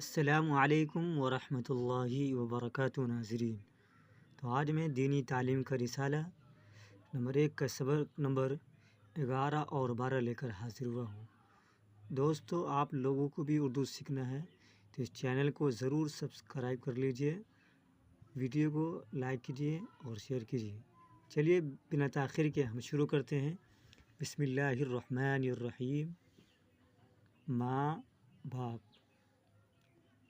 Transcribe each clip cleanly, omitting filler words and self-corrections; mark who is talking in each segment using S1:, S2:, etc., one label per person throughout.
S1: السلام علیکم ورحمۃ اللہ وبرکاتہ ناظرین۔ تو آج میں دینی تعلیم کا رسالہ نمبر 1 کا سبق نمبر 11 اور 12 لے کر حاضر ہوا ہوں۔ دوستو، آپ لوگوں کو بھی اردو سیکھنا ہے تو اس چینل کو ضرور سبسکرائب کر لیجئے، ویڈیو کو لائک کیجئے اور شیئر کیجئے۔ چلیے بنا تاخیر کے ہم شروع کرتے ہیں۔ بسم اللہ الرحمن الرحیم۔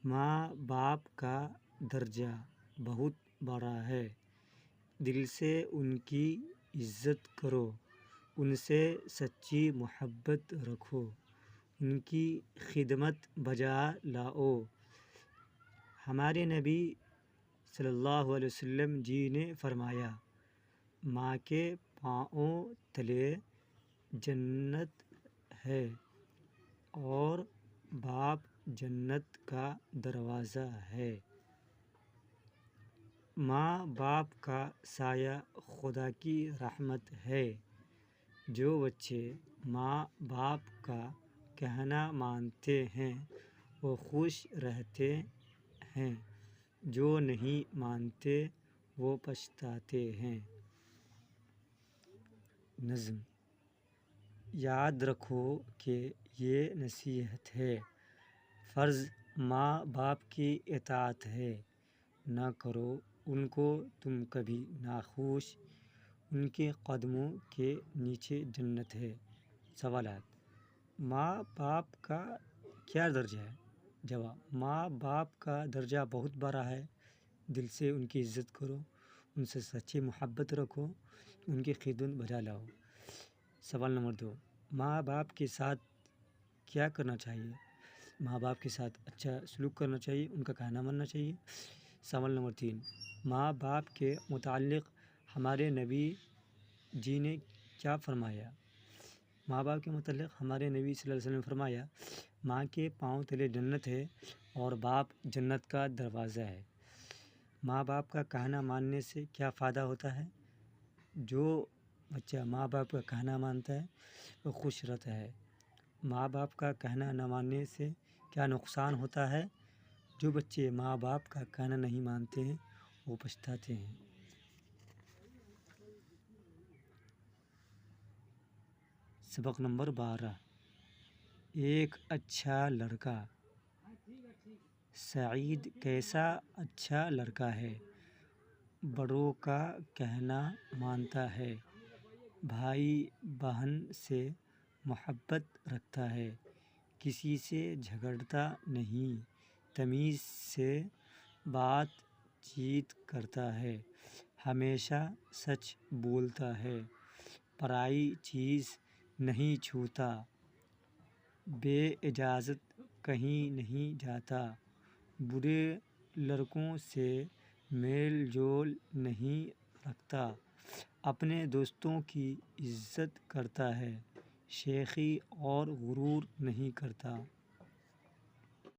S1: ماں باپ کا درجہ بہت بڑا ہے، دل سے ان کی عزت کرو، ان سے سچی محبت رکھو، ان کی خدمت بجا لاؤ۔ ہمارے نبی صلی اللہ علیہ وسلم جی نے فرمایا، ماں کے پاؤں تلے جنت ہے اور باپ جنت کا دروازہ ہے۔ ماں باپ کا سایہ خدا کی رحمت ہے۔ جو بچے ماں باپ کا کہنا مانتے ہیں وہ خوش رہتے ہیں، جو نہیں مانتے وہ پچھتاتے ہیں۔ نظم: یاد رکھو کہ یہ نصیحت ہے، فرض ماں باپ کی اطاعت ہے، نہ کرو ان کو تم کبھی ناخوش، ان کے قدموں کے نیچے جنت ہے۔ سوالات: ماں باپ کا کیا درجہ ہے؟ جواب: ماں باپ کا درجہ بہت بڑا ہے، دل سے ان کی عزت کرو، ان سے سچی محبت رکھو، ان کی خدمت بجا لاؤ۔ سوال نمبر 2: ماں باپ کے ساتھ کیا کرنا چاہیے؟ ماں باپ کے ساتھ اچھا سلوک کرنا چاہیے، ان کا کہنا ماننا چاہیے۔ سوال نمبر 3: ماں باپ کے متعلق ہمارے نبی جی نے کیا فرمایا؟ ماں باپ کے متعلق ہمارے نبی صلی اللہ علیہ وسلم نے فرمایا، ماں کے پاؤں تلے جنت ہے اور باپ جنت کا دروازہ ہے۔ ماں باپ کا کہنا ماننے سے کیا فائدہ ہوتا ہے؟ جو بچہ ماں باپ کا کہنا مانتا ہے وہ خوش رہتا ہے۔ ماں باپ کا کہنا نہ ماننے سے کیا نقصان ہوتا ہے؟ جو بچے ماں باپ کا کہنا نہیں مانتے ہیں وہ پچھتاتے ہیں۔ سبق نمبر 12: ایک اچھا لڑکا۔ سعید کیسا اچھا لڑکا ہے، بڑوں کا کہنا مانتا ہے، بھائی بہن سے محبت رکھتا ہے، کسی سے جھگڑتا نہیں، تمیز سے بات چیت کرتا ہے، ہمیشہ سچ بولتا ہے، پرائی چیز نہیں چھوتا، بے اجازت کہیں نہیں جاتا، برے لڑکوں سے میل جول نہیں رکھتا، اپنے دوستوں کی عزت کرتا ہے، شیخی اور غرور نہیں کرتا۔